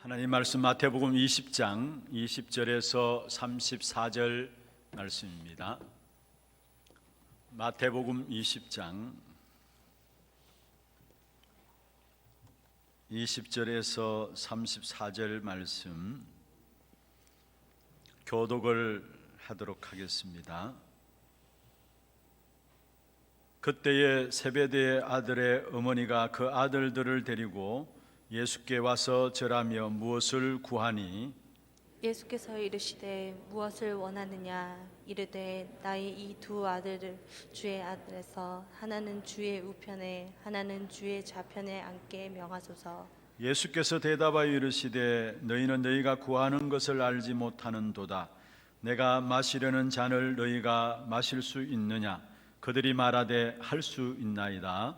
하나님 말씀 마태복음 20장 20절에서 34절 말씀입니다. 마태복음 20장 20절에서 34절 말씀 교독을 하도록 하겠습니다. 그때에 세베대의 아들의 어머니가 그 아들들을 데리고 예수께 와서 절하며 무엇을 구하니 예수께서 이르시되 무엇을 원하느냐 이르되 나의 이 두 아들을 주의 아들에서 하나는 주의 우편에 하나는 주의 좌편에 앉게 명하소서. 예수께서 대답하여 이르시되 너희는 너희가 구하는 것을 알지 못하는도다. 내가 마시려는 잔을 너희가 마실 수 있느냐? 그들이 말하되 할 수 있나이다.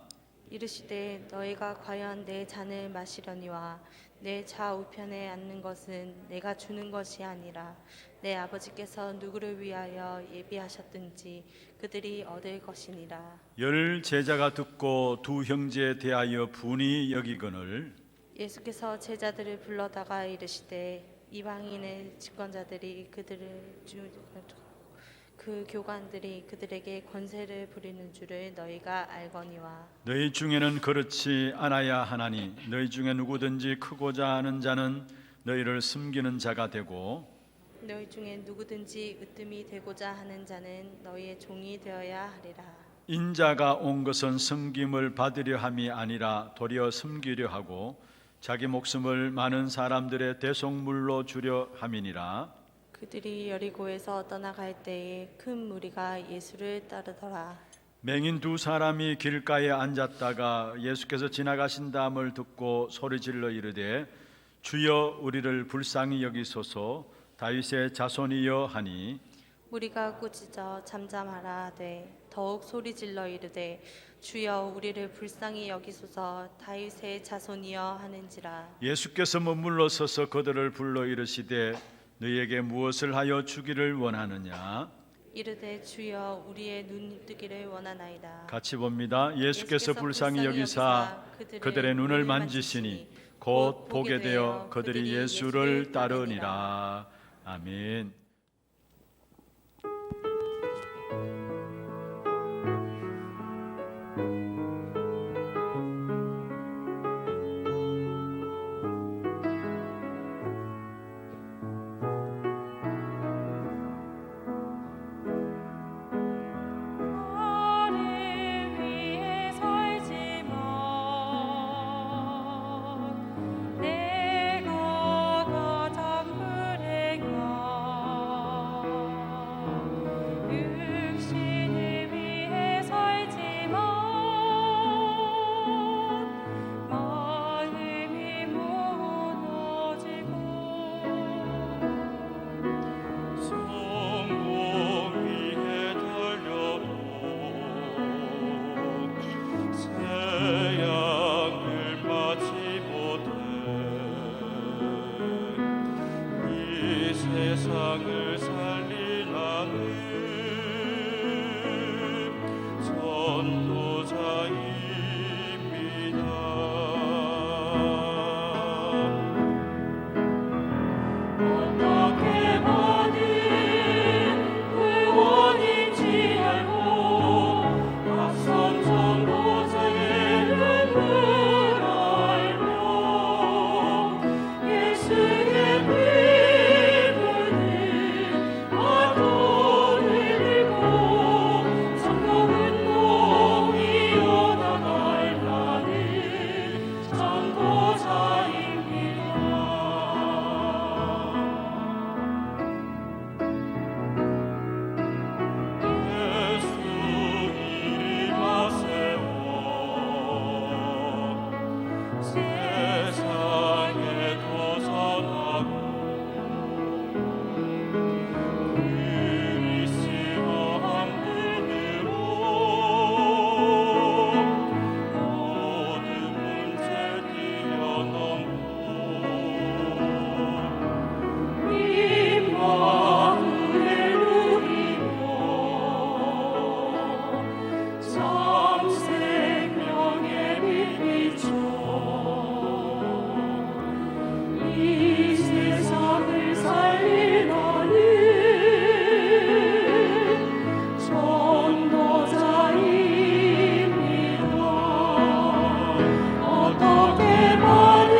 이르시되 너희가 과연 내 잔을 마시려니와 내 좌우편에 앉는 것은 내가 주는 것이 아니라 내 아버지께서 누구를 위하여 예비하셨든지 그들이 얻을 것이니라. 열 제자가 듣고 두 형제에 대하여 분이 여기거늘 예수께서 제자들을 불러다가 이르시되 이방인의 집권자들이 그 교관들이 그들에게 권세를 부리는 줄을 너희가 알거니와 너희 중에는 그렇지 않아야 하나니 너희 중에 누구든지 크고자 하는 자는 너희를 섬기는 자가 되고 너희 중에 누구든지 으뜸이 되고자 하는 자는 너희의 종이 되어야 하리라. 인자가 온 것은 섬김을 받으려 함이 아니라 도리어 섬기려 하고 자기 목숨을 많은 사람들의 대속물로 주려 함이니라. 그들이 여리고에서 떠나갈 때에 큰 무리가 예수를 따르더라. 맹인 두 사람이 길가에 앉았다가 예수께서 지나가신다함을 듣고 소리질러 이르되 주여 우리를 불쌍히 여기소서 다윗의 자손이여 하니 무리가 꾸짖어 잠잠하라 하되 더욱 소리질러 이르되 주여 우리를 불쌍히 여기소서 다윗의 자손이여 하는지라. 예수께서 머물러 서서 그들을 불러 이르시되 너희에게 무엇을 하여 주기를 원하느냐? 이르되 주여 우리의 눈 뜨기를 원하나이다. 같이 봅니다. 예수께서 불쌍히 여기사 그들의 눈을 만지시니 곧 보게 되어 그들이 예수를 따르니라. 아멘. 세상을 살리나는 전도자입니다. 어떻게 받은 구원인지 알고 앞선 전도자의 눈물 알며 예수의 이 세상을 살리노니 전도자입니다. 어떻게 받은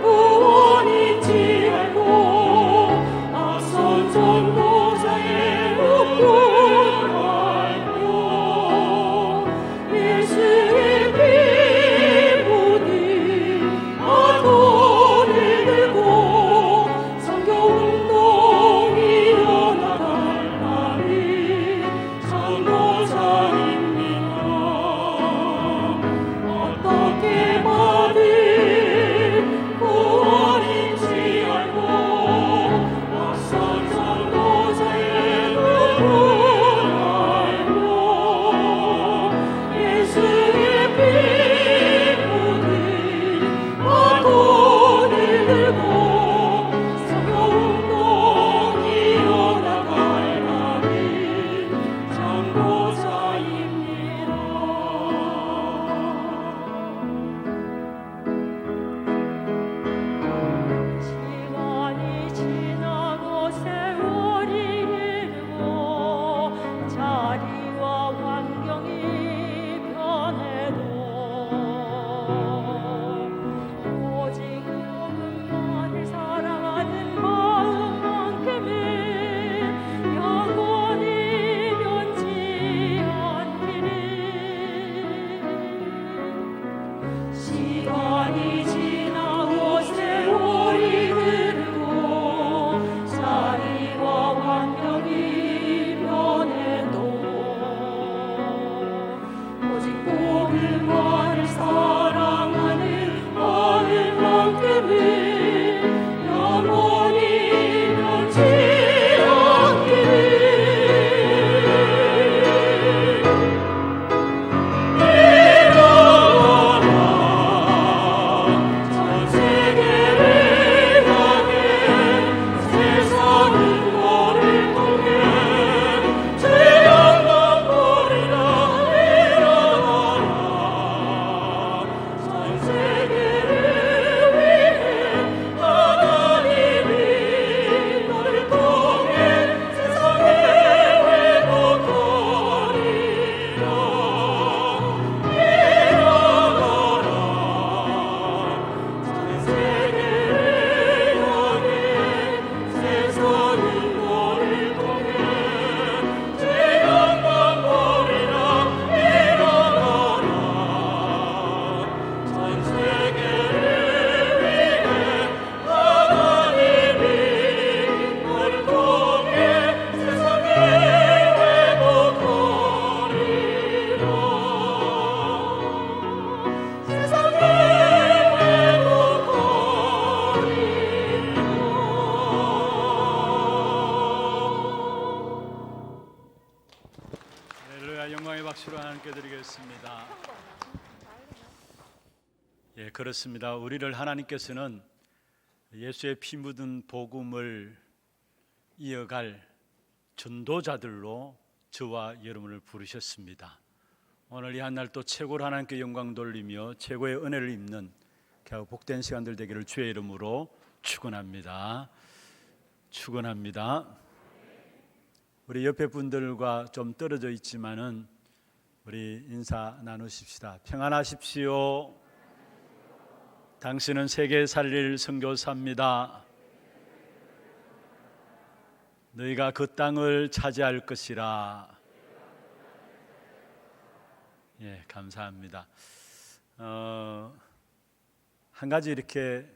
구원인지 알고 앞선 전도자의 묵을 알며 예수의 피부니 아도를 들고 선교운동 일어나갈 날이 전도자입니다. 어떻게 받은 구원인지 알고 앞선 전도자의 눈을 알며 예수의 피부는 아도를 들고 선교운동 일어나갈 날이 전도자입니다. 시간이 지나고 세월이 흐르고 자리와 환경이 변해도 오직 복음만을 사랑하는 마음만큼은 영원히 변치 않기를. 시간이 지나고 세월이 흐르고 자리와 환경이 변해도 오직 복음만을 사랑하는 마음만큼은 영원히 변치 않기를. 전 세계를 향해 세상은 너를 통해 죄악만 버리라 일어나라. 전 세계를 위해 하나님이 너를 통해 세상에 회복하리라. 일어나라. 전 세계를 향해 세상은 너를 통해 죄악만 버리라 일어나라. 전 세계를 위해 하나님이 너를 통해 세상에 회복하리라. 세상에 할렐루야. 영광의 박수로 하나님께 드리겠습니다. 예, 그렇습니다. 우리를 하나님께서는 예수의 피 묻은 복음을 이어갈 전도자들로 저와 여러분을 부르셨습니다. 오늘 이 한 날 또 최고로 하나님께 영광 돌리며 최고의 은혜를 입는 겨우 복된 시간들 되기를 주의 이름으로 축원합니다. 축원합니다. 우리 옆에 분들과 좀 떨어져 있지만은 우리 인사 나누십시다. 평안하십시오. 당신은 세계 살릴 선교사입니다. 너희가 그 땅을 차지할 것이라. 예, 감사합니다. 한 가지 이렇게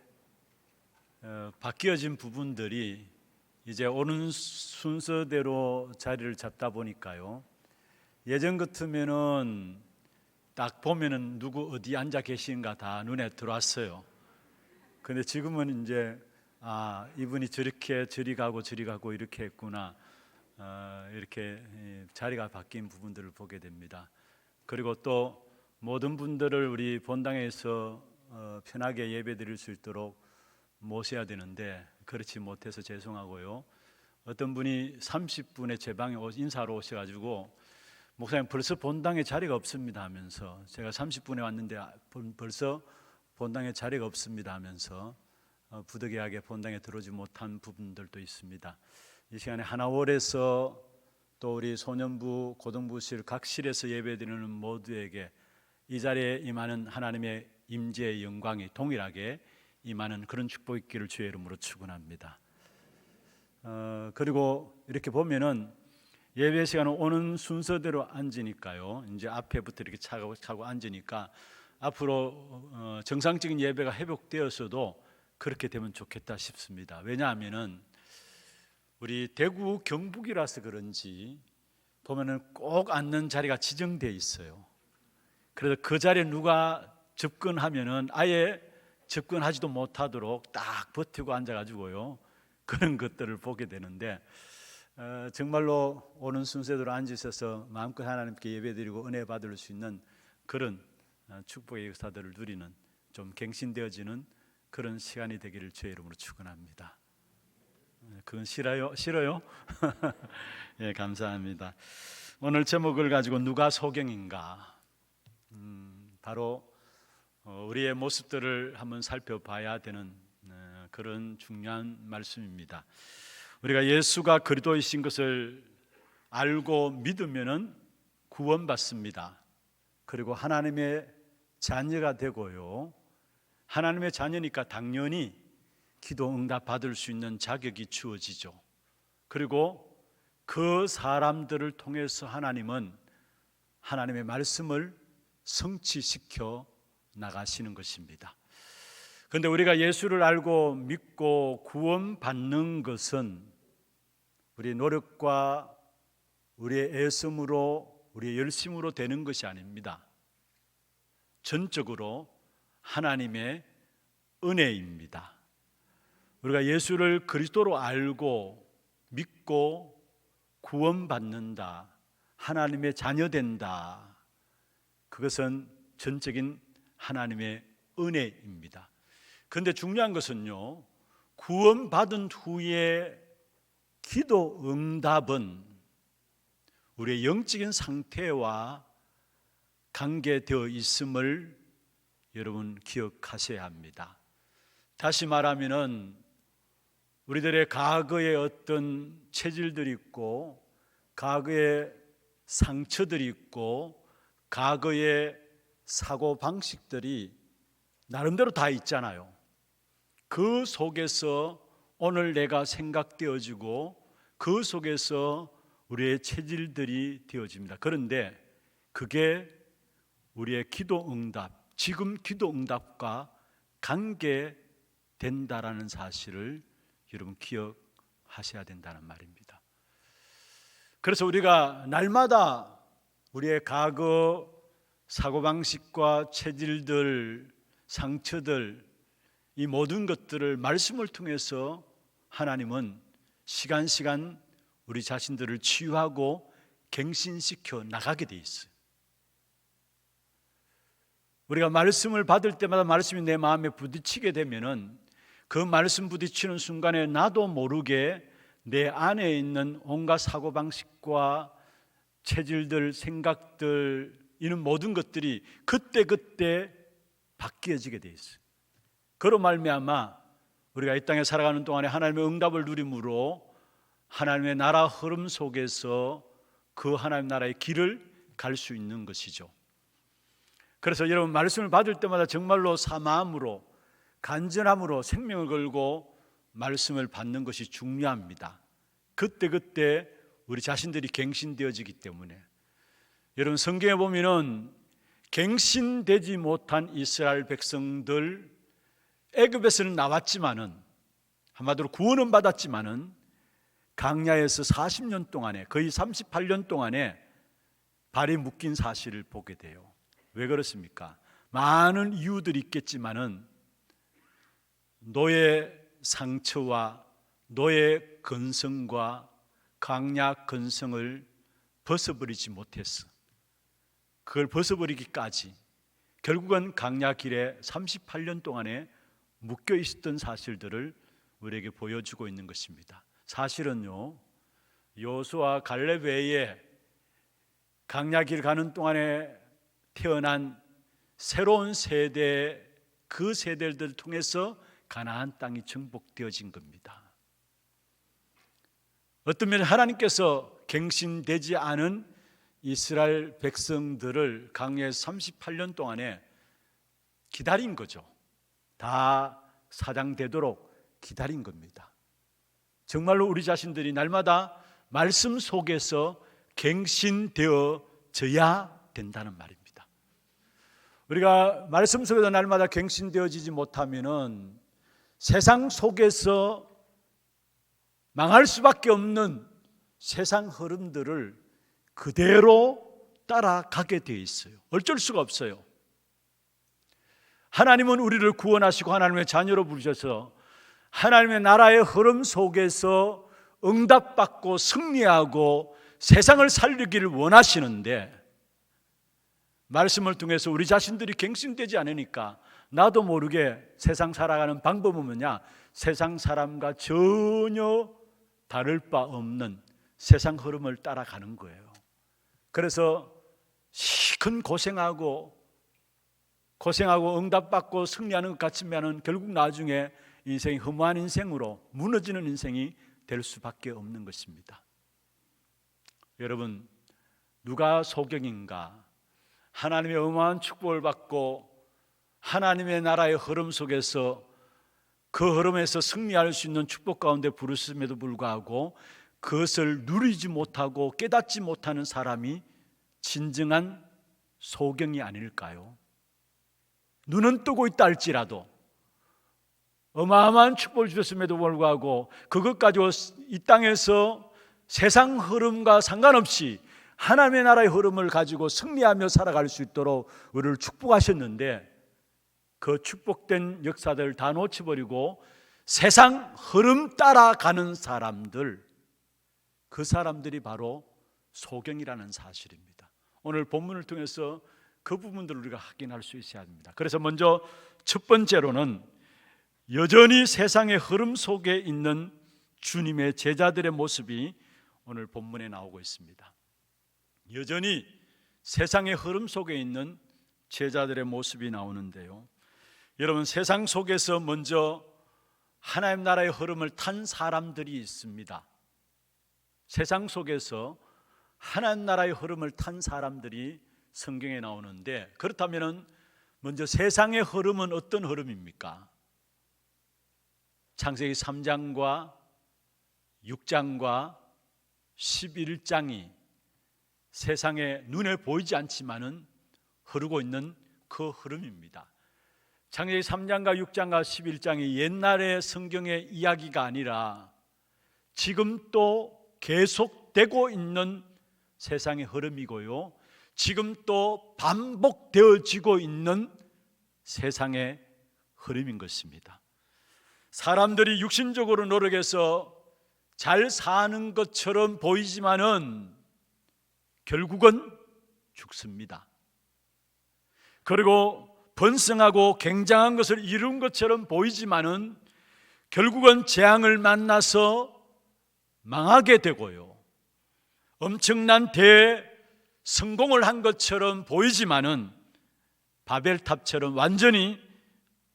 바뀌어진 부분들이 이제 오는 순서대로 자리를 잡다 보니까요. 예전 같으면은 딱 보면은 누구 어디 앉아 계신가 다 눈에 들어왔어요. 근데 지금은 이제 이분이 저렇게 저리 가고 이렇게 했구나. 이렇게 자리가 바뀐 부분들을 보게 됩니다. 그리고 또 모든 분들을 우리 본당에서 편하게 예배드릴 수 있도록 모셔야 되는데 그렇지 못해서 죄송하고요. 어떤 분이 30분에 제 방에 인사로 오셔가지고 목사님 벌써 본당에 자리가 없습니다 하면서, 제가 30분에 왔는데 벌써 본당에 자리가 없습니다 하면서 부득이하게 본당에 들어오지 못한 부분들도 있습니다. 이 시간에 하나월에서 또 우리 소년부, 고등부실 각 실에서 예배드리는 모두에게 이 자리에 임하는 하나님의 임재의 영광이 동일하게 임하는 그런 축복이 있기를 주의 이름으로 축원합니다. 그리고 이렇게 보면은 예배 시간은 오는 순서대로 앉으니까요. 이제 앞에부터 이렇게 차고 앉으니까 앞으로 정상적인 예배가 회복되었어도 그렇게 되면 좋겠다 싶습니다. 왜냐하면은 우리 대구 경북이라서 그런지 보면은 꼭 앉는 자리가 지정되어 있어요. 그래서 그 자리에 누가 접근하면은 아예 접근하지도 못하도록 딱 버티고 앉아가지고요. 그런 것들을 보게 되는데 정말로 오는 순서대로 앉으셔서 마음껏 하나님께 예배드리고 은혜 받을 수 있는 그런 축복의 역사들을 누리는 좀 갱신되어지는 그런 시간이 되기를 주의 이름으로 축원합니다. 그건 싫어요? 예, 감사합니다. 오늘 제목을 가지고 누가 소경인가? 바로 우리의 모습들을 한번 살펴봐야 되는 그런 중요한 말씀입니다. 우리가 예수가 그리스도이신 것을 알고 믿으면은 구원받습니다. 그리고 하나님의 자녀가 되고요. 하나님의 자녀니까 당연히 기도 응답 받을 수 있는 자격이 주어지죠. 그리고 그 사람들을 통해서 하나님은 하나님의 말씀을 성취시켜 나가시는 것입니다. 그런데 우리가 예수를 알고 믿고 구원받는 것은 우리의 노력과 우리의 애씀으로 우리의 열심으로 되는 것이 아닙니다. 전적으로 하나님의 은혜입니다. 우리가 예수를 그리스도로 알고 믿고 구원받는다, 하나님의 자녀된다, 그것은 전적인 하나님의 은혜입니다. 그런데 중요한 것은요, 구원받은 후에 기도 응답은 우리의 영적인 상태와 관계되어 있음을 여러분 기억하셔야 합니다. 다시 말하면은 우리들의 과거에 어떤 체질들이 있고 과거의 상처들이 있고 과거의 사고 방식들이 나름대로 다 있잖아요. 그 속에서 오늘 내가 생각되어지고 그 속에서 우리의 체질들이 되어집니다. 그런데 그게 우리의 기도 응답, 지금 기도 응답과 관계된다라는 사실을 여러분 기억하셔야 된다는 말입니다. 그래서 우리가 날마다 우리의 과거 사고방식과 체질들, 상처들, 이 모든 것들을 말씀을 통해서 하나님은 시간 우리 자신들을 치유하고 갱신시켜 나가게 돼 있어요. 우리가 말씀을 받을 때마다 말씀이 내 마음에 부딪히게 되면은 그 말씀 부딪히는 순간에 나도 모르게 내 안에 있는 온갖 사고방식과 체질들, 생각들, 이런 모든 것들이 그때 바뀌어지게 돼 있어요. 그로 말미암아 우리가 이 땅에 살아가는 동안에 하나님의 응답을 누림으로 하나님의 나라 흐름 속에서 그 하나님 나라의 길을 갈 수 있는 것이죠. 그래서 여러분 말씀을 받을 때마다 정말로 사마음으로 간절함으로 생명을 걸고 말씀을 받는 것이 중요합니다. 그때 우리 자신들이 갱신되어지기 때문에 여러분 성경에 보면은 갱신되지 못한 이스라엘 백성들 애굽에서는 나왔지만은 한마디로 구원은 받았지만은 광야에서 40년 동안에 거의 38년 동안에 발이 묶인 사실을 보게 돼요. 왜 그렇습니까? 많은 이유들이 있겠지만은 노예 상처와 노예 근성과 광야 근성을 벗어버리지 못했어. 그걸 벗어버리기까지 결국은 광야 길에 38년 동안에 묶여 있었던 사실들을 우리에게 보여주고 있는 것입니다. 사실은요, 여호수아 갈렙 외에 광야 길 가는 동안에 태어난 새로운 세대, 그 세대들을 통해서 가나안 땅이 정복되어진 겁니다. 어떤 면에 하나님께서 갱신되지 않은 이스라엘 백성들을 광야에 38년 동안에 기다린 거죠. 다 사장되도록 기다린 겁니다. 정말로 우리 자신들이 날마다 말씀 속에서 갱신되어져야 된다는 말입니다. 우리가 말씀 속에서 날마다 갱신되어지지 못하면은 세상 속에서 망할 수밖에 없는 세상 흐름들을 그대로 따라가게 되어 있어요. 어쩔 수가 없어요. 하나님은 우리를 구원하시고 하나님의 자녀로 부르셔서 하나님의 나라의 흐름 속에서 응답받고 승리하고 세상을 살리기를 원하시는데, 말씀을 통해서 우리 자신들이 갱신되지 않으니까 나도 모르게 세상 살아가는 방법은 뭐냐? 세상 사람과 전혀 다를 바 없는 세상 흐름을 따라가는 거예요. 그래서 큰 고생하고 응답받고 승리하는 것 같으면 결국 나중에 인생이 허무한 인생으로 무너지는 인생이 될 수밖에 없는 것입니다. 여러분, 누가 소경인가? 하나님의 어마어마한 축복을 받고 하나님의 나라의 흐름 속에서 그 흐름에서 승리할 수 있는 축복 가운데 부르심에도 불구하고 그것을 누리지 못하고 깨닫지 못하는 사람이 진정한 소경이 아닐까요? 눈은 뜨고 있다 할지라도 어마어마한 축복을 주셨음에도 불구하고 그것 가지고 이 땅에서 세상 흐름과 상관없이 하나님의 나라의 흐름을 가지고 승리하며 살아갈 수 있도록 우리를 축복하셨는데, 그 축복된 역사들을 다 놓쳐버리고 세상 흐름 따라가는 사람들, 그 사람들이 바로 소경이라는 사실입니다. 오늘 본문을 통해서 그 부분들을 우리가 확인할 수 있어야 합니다. 그래서 먼저 첫 번째로는 여전히 세상의 흐름 속에 있는 주님의 제자들의 모습이 오늘 본문에 나오고 있습니다. 여전히 세상의 흐름 속에 있는 제자들의 모습이 나오는데요, 여러분, 세상 속에서 먼저 하나님 나라의 흐름을 탄 사람들이 있습니다. 세상 속에서 하나님 나라의 흐름을 탄 사람들이 성경에 나오는데, 그렇다면 먼저 세상의 흐름은 어떤 흐름입니까? 창세기 3장과 6장과 11장이 세상에 눈에 보이지 않지만은 흐르고 있는 그 흐름입니다. 창세기 3장과 6장과 11장이 옛날의 성경의 이야기가 아니라 지금 또 계속되고 있는 세상의 흐름이고요, 지금 또 반복되어지고 있는 세상의 흐름인 것입니다. 사람들이 육신적으로 노력해서 잘 사는 것처럼 보이지만은 결국은 죽습니다. 그리고 번성하고 굉장한 것을 이룬 것처럼 보이지만은 결국은 재앙을 만나서 망하게 되고요, 엄청난 대성공을 한 것처럼 보이지만은 바벨탑처럼 완전히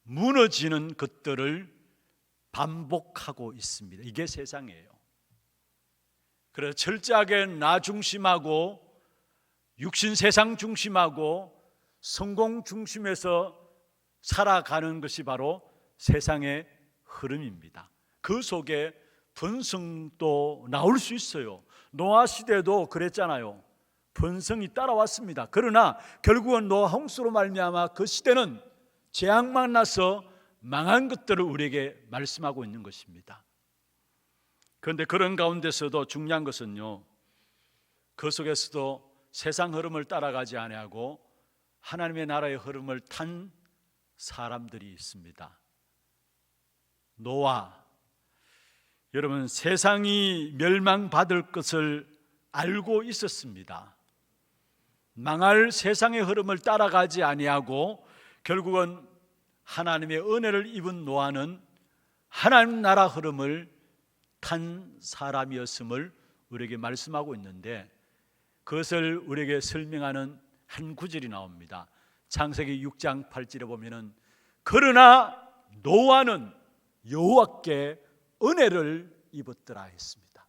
무너지는 것들을 반복하고 있습니다. 이게 세상이에요. 그래서 철저하게 나 중심하고 육신 세상 중심하고 성공 중심에서 살아가는 것이 바로 세상의 흐름입니다. 그 속에 번성도 나올 수 있어요. 노아 시대도 그랬잖아요. 번성이 따라왔습니다. 그러나 결국은 노아 홍수로 말미암아 그 시대는 재앙 만나서 망한 것들을 우리에게 말씀하고 있는 것입니다. 그런데 그런 가운데서도 중요한 것은요, 그 속에서도 세상 흐름을 따라가지 아니하고 하나님의 나라의 흐름을 탄 사람들이 있습니다. 노아, 여러분, 세상이 멸망받을 것을 알고 있었습니다. 망할 세상의 흐름을 따라가지 아니하고 결국은 하나님의 은혜를 입은 노아는 하나님 나라 흐름을 탄 사람이었음을 우리에게 말씀하고 있는데, 그것을 우리에게 설명하는 한 구절이 나옵니다. 창세기 6장 8절에 보면은, 그러나 노아는 여호와께 은혜를 입었더라 했습니다.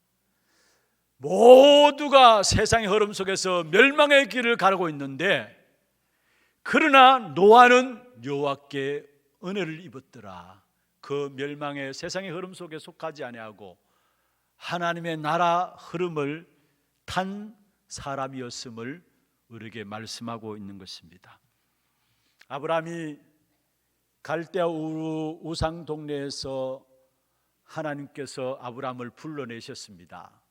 모두가 세상의 흐름 속에서 멸망의 길을 가르고 있는데, 그러나 노아는 여호와께 은혜를 입었더라. 그 멸망의 세상의 흐름 속에 속하지 아니하고 하나님의 나라 흐름을 탄 사람이었음을 우리에게 말씀하고 있는 것입니다. 아브라함이 갈대아 우르 우상 동네에서 하나님께서 아브라함을 불러내셨습니다.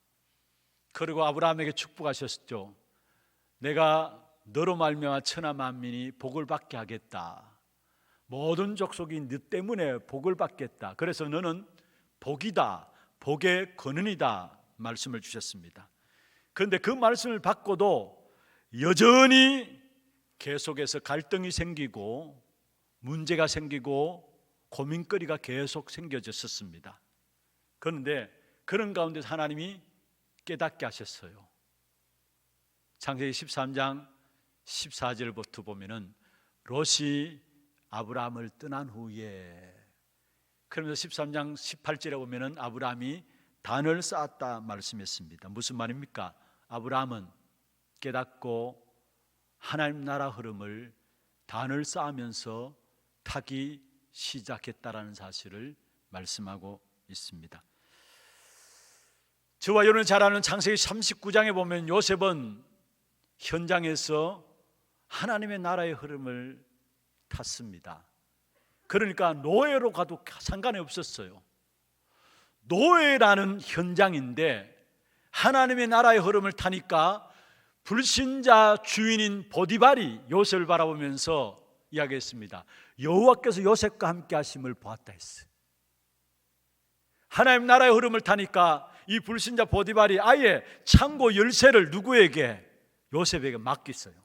그리고 아브라함에게 축복하셨죠. 내가 너로 말미암아 천하 만민이 복을 받게 하겠다. 모든 족속이 너 때문에 복을 받겠다. 그래서 너는 복이다, 복의 근원이다 말씀을 주셨습니다. 그런데 그 말씀을 받고도 여전히 계속해서 갈등이 생기고 문제가 생기고 고민거리가 계속 생겨졌었습니다. 그런데 그런 가운데서 하나님이 깨닫게 하셨어요. 창세기 13장 14절부터 보면은 롯이 아브라함을 떠난 후에, 그러면서 13장 18절에 보면은 아브라함이 단을 쌓았다 말씀했습니다. 무슨 말입니까? 아브라함은 깨닫고 하나님 나라 흐름을 단을 쌓으면서 타기 시작했다라는 사실을 말씀하고 있습니다. 저와 여러분이 잘 아는 창세기 39장에 보면 요셉은 현장에서 하나님의 나라의 흐름을 탔습니다. 그러니까 노예로 가도 상관이 없었어요. 노예라는 현장인데 하나님의 나라의 흐름을 타니까 불신자 주인인 보디발이 요셉을 바라보면서 이야기했습니다. 여호와께서 요셉과 함께 하심을 보았다 했어요. 하나님 나라의 흐름을 타니까 이 불신자 보디발이 아예 창고 열쇠를 누구에게? 요셉에게 맡겼어요.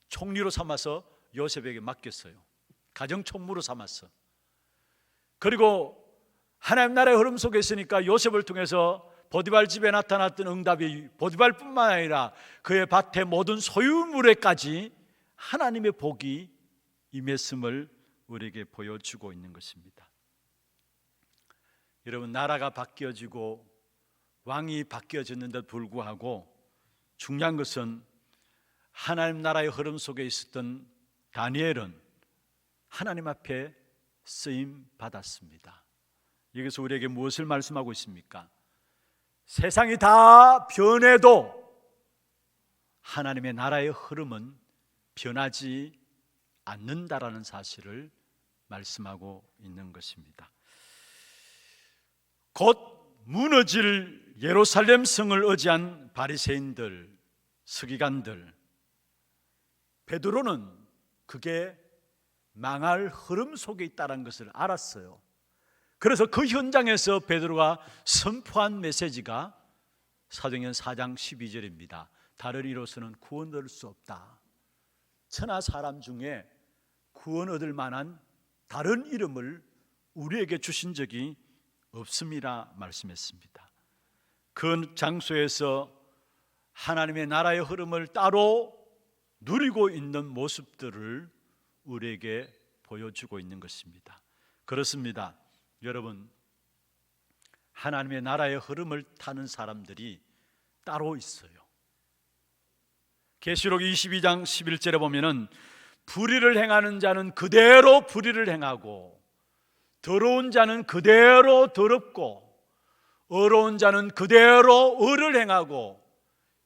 총리로 삼아서 요셉에게 맡겼어요. 가정총무로 삼았어. 그리고 하나님 나라의 흐름 속에 있으니까 요셉을 통해서 보디발 집에 나타났던 응답이 보디발뿐만 아니라 그의 밭의 모든 소유물에까지 하나님의 복이 임했음을 우리에게 보여주고 있는 것입니다. 여러분, 나라가 바뀌어지고 왕이 바뀌어졌는데도 불구하고 중요한 것은 하나님 나라의 흐름 속에 있었던 다니엘은 하나님 앞에 쓰임 받았습니다. 여기서 우리에게 무엇을 말씀하고 있습니까? 세상이 다 변해도 하나님의 나라의 흐름은 변하지 않는다라는 사실을 말씀하고 있는 것입니다. 곧 무너질 예루살렘 성을 의지한 바리새인들, 서기관들, 베드로는 그게 망할 흐름 속에 있다는 것을 알았어요. 그래서 그 현장에서 베드로가 선포한 메시지가 사도행전 4장 12절입니다. 다른 이로서는 구원 얻을 수 없다. 천하 사람 중에 구원 얻을 만한 다른 이름을 우리에게 주신 적이 없음이라 말씀했습니다. 그 장소에서 하나님의 나라의 흐름을 따로 누리고 있는 모습들을 우리에게 보여주고 있는 것입니다. 그렇습니다. 여러분, 하나님의 나라의 흐름을 타는 사람들이 따로 있어요. 계시록 22장 11절에 보면은 불의를 행하는 자는 그대로 불의를 행하고 더러운 자는 그대로 더럽고 어려운 자는 그대로 의를 행하고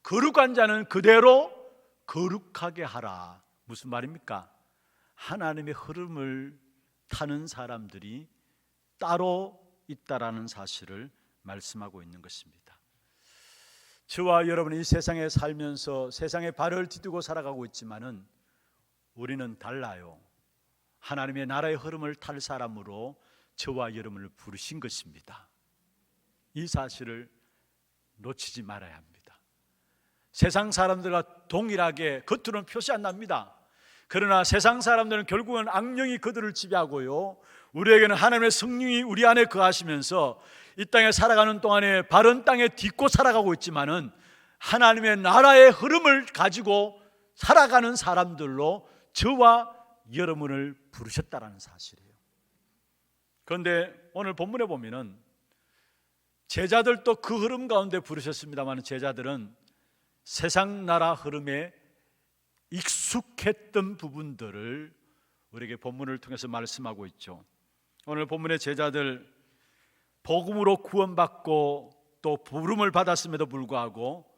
거룩한 자는 그대로 거룩하게 하라. 무슨 말입니까? 하나님의 흐름을 타는 사람들이 따로 있다라는 사실을 말씀하고 있는 것입니다. 저와 여러분이 이 세상에 살면서 세상에 발을 디디고 살아가고 있지만은 우리는 달라요. 하나님의 나라의 흐름을 탈 사람으로 저와 여러분을 부르신 것입니다. 이 사실을 놓치지 말아야 합니다. 세상 사람들과 동일하게 겉으로는 표시 안 납니다. 그러나 세상 사람들은 결국은 악령이 그들을 지배하고요, 우리에게는 하나님의 성령이 우리 안에 거하시면서 이 땅에 살아가는 동안에 바른 땅에 딛고 살아가고 있지만은 하나님의 나라의 흐름을 가지고 살아가는 사람들로 저와 여러분을 부르셨다라는 사실이에요. 그런데 오늘 본문에 보면은 제자들도 그 흐름 가운데 부르셨습니다만 제자들은 세상 나라 흐름에 익숙했던 부분들을 우리에게 본문을 통해서 말씀하고 있죠. 오늘 본문의 제자들 복음으로 구원받고 또 부름을 받았음에도 불구하고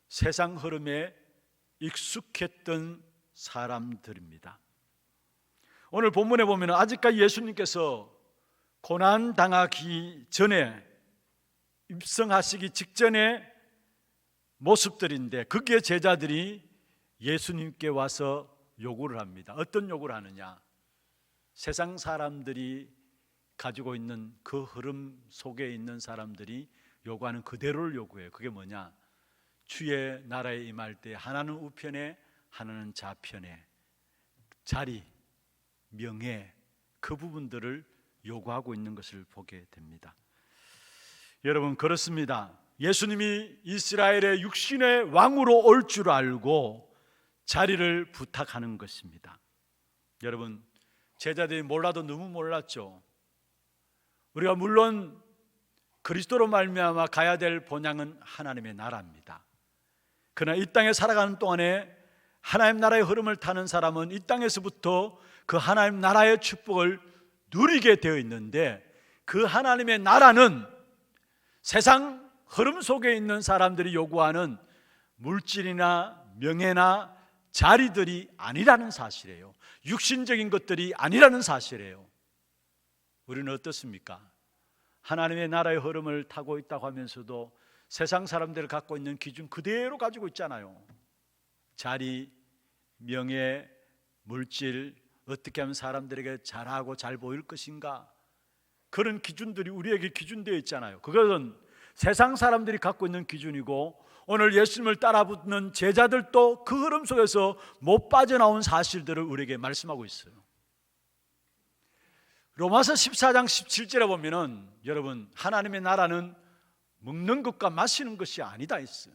세상 흐름에 익숙했던 사람들입니다. 오늘 본문에 보면 아직까지 예수님께서 고난 당하기 전에 입성하시기 직전의 모습들인데 거기에 제자들이 예수님께 와서 요구를 합니다. 어떤 요구를 하느냐? 세상 사람들이 가지고 있는 그 흐름 속에 있는 사람들이 요구하는 그대로를 요구해요. 그게 뭐냐? 주의 나라에 임할 때 하나는 우편에 하나는 좌편에 자리, 명예 그 부분들을 요구하고 있는 것을 보게 됩니다. 여러분 그렇습니다. 예수님이 이스라엘의 육신의 왕으로 올 줄 알고 자리를 부탁하는 것입니다. 여러분 제자들이 몰라도 너무 몰랐죠. 우리가 물론 그리스도로 말미암아 가야 될 본향은 하나님의 나라입니다. 그러나 이 땅에 살아가는 동안에 하나님 나라의 흐름을 타는 사람은 이 땅에서부터 그 하나님 나라의 축복을 누리게 되어 있는데 그 하나님의 나라는 세상 흐름 속에 있는 사람들이 요구하는 물질이나 명예나 자리들이 아니라는 사실이에요. 육신적인 것들이 아니라는 사실이에요. 우리는 어떻습니까? 하나님의 나라의 흐름을 타고 있다고 하면서도 세상 사람들이 갖고 있는 기준 그대로 가지고 있잖아요. 자리, 명예, 물질, 어떻게 하면 사람들에게 잘하고 잘 보일 것인가, 그런 기준들이 우리에게 기준되어 있잖아요. 그것은 세상 사람들이 갖고 있는 기준이고 오늘 예수님을 따라붙는 제자들도 그 흐름 속에서 못 빠져나온 사실들을 우리에게 말씀하고 있어요. 로마서 14장 17절에 보면은 여러분 하나님의 나라는 먹는 것과 마시는 것이 아니다 했어요.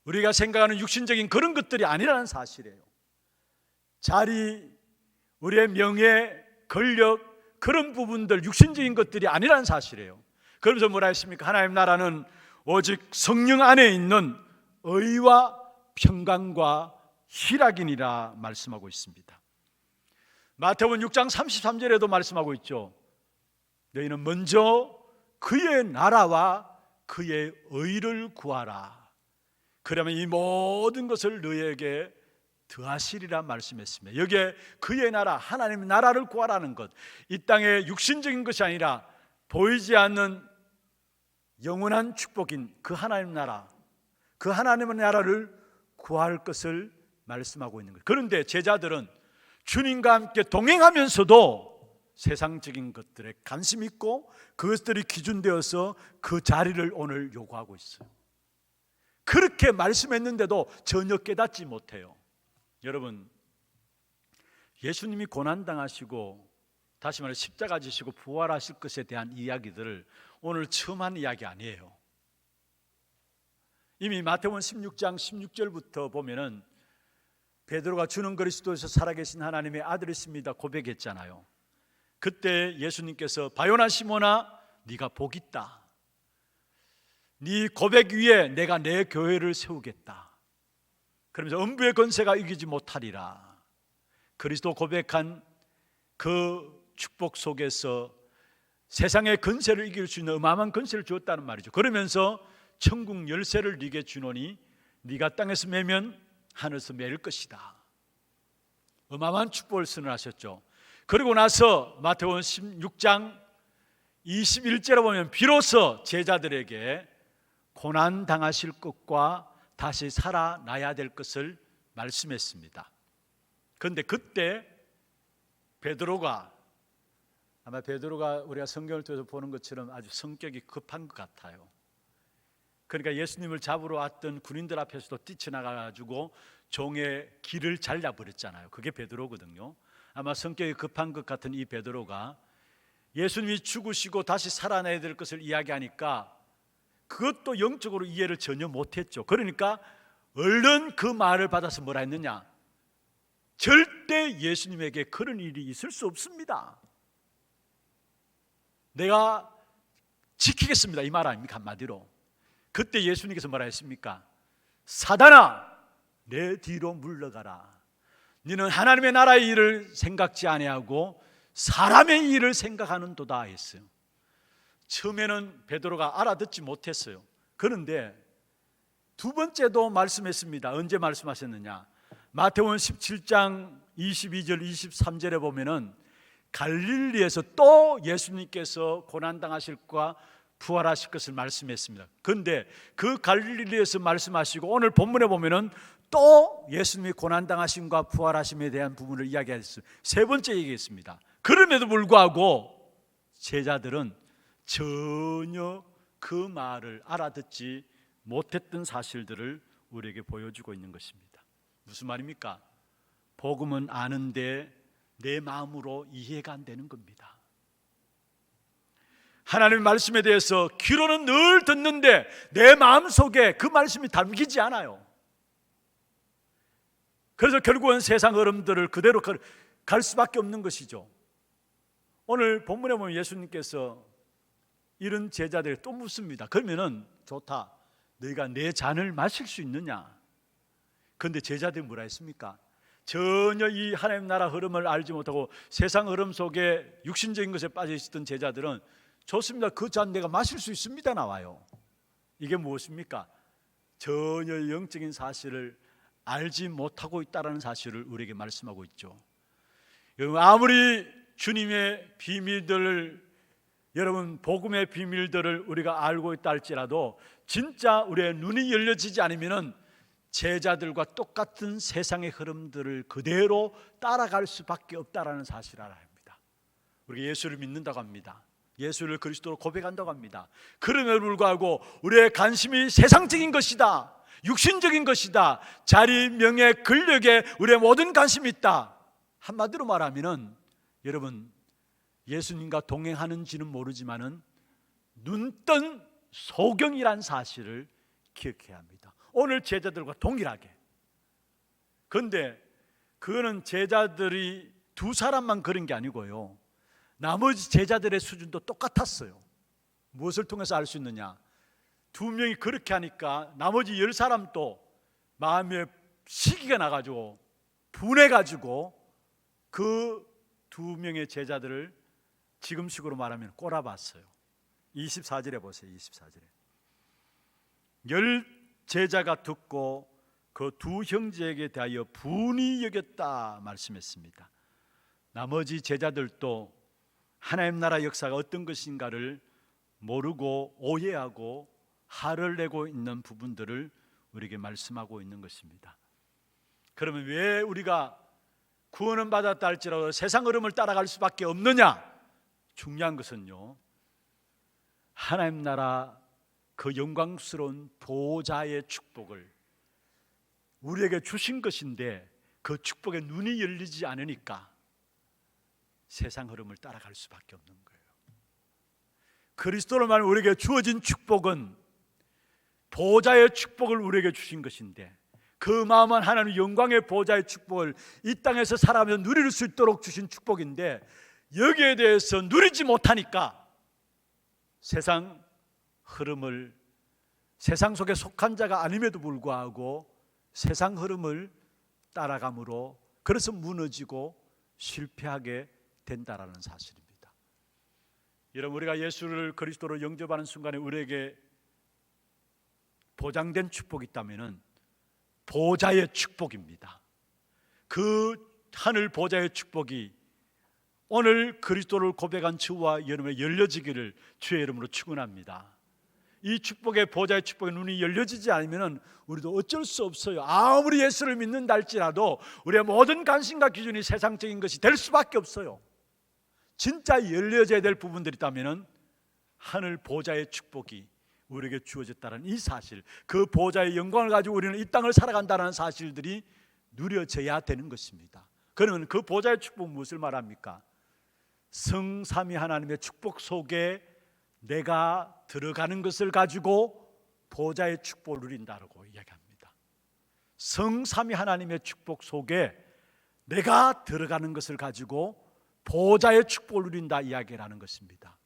우리가 생각하는 육신적인 그런 것들이 아니라는 사실이에요. 자리, 우리의 명예, 권력 그런 부분들 육신적인 것들이 아니라는 사실이에요. 그러면서 뭐라 했습니까? 하나님 나라는 오직 성령 안에 있는 의와 평강과 희락이니라 말씀하고 있습니다. 마태복음 6장 33절에도 말씀하고 있죠. 너희는 먼저 그의 나라와 그의 의를 구하라. 그러면 이 모든 것을 너희에게 더하시리라 말씀했습니다. 여기에 그의 나라, 하나님의 나라를 구하라는 것, 이 땅의 육신적인 것이 아니라 보이지 않는 영원한 축복인 그 하나님 나라, 그 하나님의 나라를 구할 것을 말씀하고 있는 거예요. 그런데 제자들은 주님과 함께 동행하면서도 세상적인 것들에 관심 있고 그것들이 기준되어서 그 자리를 오늘 요구하고 있어요. 그렇게 말씀했는데도 전혀 깨닫지 못해요. 여러분 예수님이 고난당하시고 다시 말해 십자가 지시고 부활하실 것에 대한 이야기들을 오늘 처음 한 이야기 아니에요. 이미 마태복음 16장 16절부터 보면은 베드로가 주는 그리스도에서 살아계신 하나님의 아들이십니다 고백했잖아요. 그때 예수님께서 바요나 시몬아 네가 복 있다. 네 고백 위에 내가 내 교회를 세우겠다. 그러면서 음부의 권세가 이기지 못하리라. 그리스도 고백한 그 축복 속에서 세상의 권세를 이길 수 있는 어마어마한 권세를 주었다는 말이죠. 그러면서 천국 열쇠를 네게 주노니 네가 땅에서 매면 하늘에서 매일 것이다. 어마어마한 축복을 선언하셨죠. 그리고 나서 마태복음 16장 21절에 보면 비로소 제자들에게 고난 당하실 것과 다시 살아나야 될 것을 말씀했습니다. 그런데 그때 베드로가 아마 베드로가 우리가 성경을 통해서 보는 것처럼 아주 성격이 급한 것 같아요. 그러니까 예수님을 잡으러 왔던 군인들 앞에서도 뛰쳐나가가지고 종의 길을 잘라버렸잖아요. 그게 베드로거든요. 아마 성격이 급한 것 같은 이 베드로가 예수님이 죽으시고 다시 살아나야 될 것을 이야기하니까 그것도 영적으로 이해를 전혀 못했죠. 그러니까 얼른 그 말을 받아서 뭐라 했느냐? 절대 예수님에게 그런 일이 있을 수 없습니다. 내가 지키겠습니다, 이 말 아닙니까? 한마디로. 그때 예수님께서 뭐라 했습니까? 사단아, 내 뒤로 물러가라. 너는 하나님의 나라의 일을 생각지 아니하고 사람의 일을 생각하는도다 했어요. 처음에는 베드로가 알아듣지 못했어요. 그런데 두 번째도 말씀했습니다. 언제 말씀하셨느냐? 마태복음 17장 22절 23절에 보면은 갈릴리에서 또 예수님께서 고난당하실까 부활하실 것을 말씀했습니다. 그런데 그 갈릴리에서 말씀하시고 오늘 본문에 보면은 또 예수님이 고난당하심과 부활하심에 대한 부분을 이야기했어요. 세 번째 얘기했습니다. 그럼에도 불구하고 제자들은 전혀 그 말을 알아듣지 못했던 사실들을 우리에게 보여주고 있는 것입니다. 무슨 말입니까? 복음은 아는데 내 마음으로 이해가 안 되는 겁니다. 하나님의 말씀에 대해서 귀로는 늘 듣는데 내 마음속에 그 말씀이 담기지 않아요. 그래서 결국은 세상 흐름들을 그대로 갈 수밖에 없는 것이죠. 오늘 본문에 보면 예수님께서 이런 제자들이 또 묻습니다. 그러면은 좋다, 너희가 내 잔을 마실 수 있느냐? 그런데 제자들이 뭐라 했습니까? 전혀 이 하나님 나라 흐름을 알지 못하고 세상 흐름 속에 육신적인 것에 빠져 있었던 제자들은 좋습니다, 그 잔 내가 마실 수 있습니다 나와요. 이게 무엇입니까? 전혀 영적인 사실을 알지 못하고 있다는 사실을 우리에게 말씀하고 있죠. 여러분, 아무리 주님의 비밀들을, 여러분 복음의 비밀들을 우리가 알고 있다 할지라도 진짜 우리의 눈이 열려지지 않으면 제자들과 똑같은 세상의 흐름들을 그대로 따라갈 수밖에 없다는 사실을 알아야 합니다. 우리가 예수를 믿는다고 합니다. 예수를 그리스도로 고백한다고 합니다. 그럼에도 불구하고 우리의 관심이 세상적인 것이다, 육신적인 것이다, 자리, 명예, 권력에 우리의 모든 관심이 있다. 한마디로 말하면 여러분, 예수님과 동행하는지는 모르지만은 눈뜬 소경이란 사실을 기억해야 합니다. 오늘 제자들과 동일하게. 그런데 그거는 제자들이 두 사람만 그런 게 아니고요, 나머지 제자들의 수준도 똑같았어요. 무엇을 통해서 알 수 있느냐? 두 명이 그렇게 하니까 나머지 10사람도 마음에 시기가 나가지고 분해가지고 그 두 명의 제자들을 지금식으로 말하면 꼬라봤어요. 24절에 보세요. 24절에 열 제자가 듣고 그 두 형제에게 대하여 분이 여겼다 말씀했습니다. 나머지 제자들도 하나님 나라 역사가 어떤 것인가를 모르고 오해하고 화를 내고 있는 부분들을 우리에게 말씀하고 있는 것입니다. 그러면 왜 우리가 구원은 받았다 할지라도 세상 흐름을 따라갈 수밖에 없느냐? 중요한 것은요, 하나님 나라 그 영광스러운 보좌의 축복을 우리에게 주신 것인데 그 축복에 눈이 열리지 않으니까 세상 흐름을 따라갈 수밖에 없는 거예요. 그리스도로 말하면 우리에게 주어진 축복은 보좌의 축복을 우리에게 주신 것인데 그 마음은 하나님 영광의 보좌의 축복을 이 땅에서 살아가며 누릴 수 있도록 주신 축복인데 여기에 대해서 누리지 못하니까 세상 흐름을, 세상 속에 속한 자가 아님에도 불구하고 세상 흐름을 따라감으로 그래서 무너지고 실패하게 된다라는 사실입니다. 여러분, 우리가 예수를 그리스도로 영접하는 순간에 우리에게 보장된 축복이 있다면은 보좌의 축복입니다. 그 하늘 보좌의 축복이 오늘 그리스도를 고백한 저와 여러분의 열려지기를 주의 이름으로 축원합니다. 이 축복의 보좌의 축복에 눈이 열려지지 않으면 우리도 어쩔 수 없어요. 아무리 예수를 믿는다 할지라도 우리의 모든 관심과 기준이 세상적인 것이 될 수밖에 없어요. 진짜 열려져야 될 부분들이 있다면 하늘 보좌의 축복이 우리에게 주어졌다는 이 사실, 그 보좌의 영광을 가지고 우리는 이 땅을 살아간다는 사실들이 누려져야 되는 것입니다. 그러면 그 보좌의 축복 무엇을 말합니까? 성삼위 하나님의 축복 속에 내가 들어가는 것을 가지고 보좌의 축복을 누린다고 이야기합니다. 성삼위 하나님의 축복 속에 내가 들어가는 것을 가지고 보좌의 축복을 누린다 이야기라는 것입니다.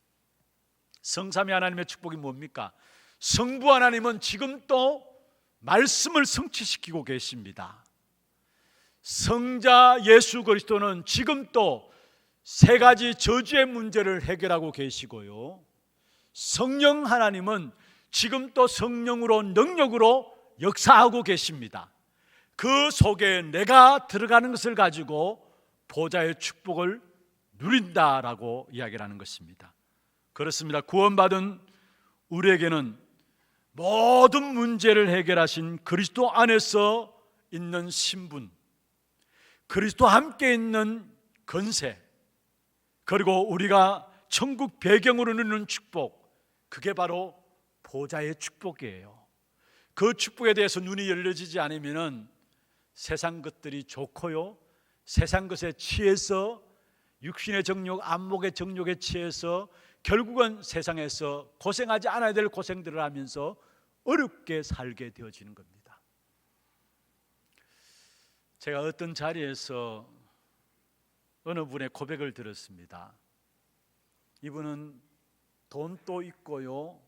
성삼위 하나님의 축복이 뭡니까? 성부 하나님은 지금 또 말씀을 성취시키고 계십니다. 성자 예수 그리스도는 지금 또 세 가지 저주의 문제를 해결하고 계시고요, 성령 하나님은 지금 또 성령으로 능력으로 역사하고 계십니다. 그 속에 내가 들어가는 것을 가지고 보좌의 축복을 누린다라고 이야기를 하는 것입니다. 그렇습니다. 구원받은 우리에게는 모든 문제를 해결하신 그리스도 안에서 있는 신분, 그리스도와 함께 있는 권세, 그리고 우리가 천국 배경으로 누리는 축복, 그게 바로 보좌의 축복이에요. 그 축복에 대해서 눈이 열려지지 않으면 세상 것들이 좋고요, 세상 것에 취해서 육신의 정욕, 안목의 정욕에 취해서 결국은 세상에서 고생하지 않아야 될 고생들을 하면서 어렵게 살게 되어지는 겁니다. 제가 어떤 자리에서 어느 분의 고백을 들었습니다. 이분은 돈도 있고요,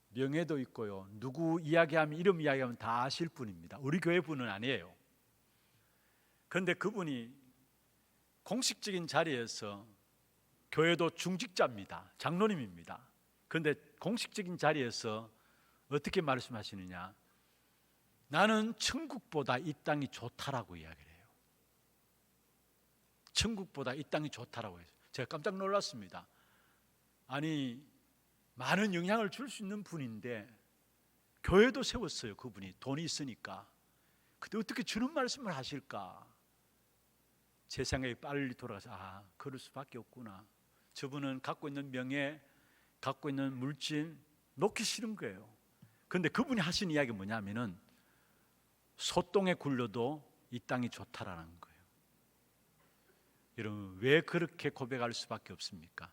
명예도 있고요, 누구 이야기하면, 이름 이야기하면 다 아실 분입니다. 우리 교회 분은 아니에요. 그런데 그분이 공식적인 자리에서, 교회도 중직자입니다, 장로님입니다. 그런데 공식적인 자리에서 어떻게 말씀하시느냐, 나는 천국보다 이 땅이 좋다라고 이야기를 해요. 천국보다 이 땅이 좋다라고 해요. 제가 깜짝 놀랐습니다. 아니, 많은 영향을 줄 수 있는 분인데 교회도 세웠어요. 그분이 돈이 있으니까. 근데 어떻게 주는 말씀을 하실까? 제 생각에 빨리 돌아가서 그럴 수밖에 없구나. 저분은 갖고 있는 명예, 갖고 있는 물질 놓기 싫은 거예요. 그런데 그분이 하신 이야기가 뭐냐면은 소똥에 굴려도 이 땅이 좋다라는 거예요. 여러분, 왜 그렇게 고백할 수밖에 없습니까?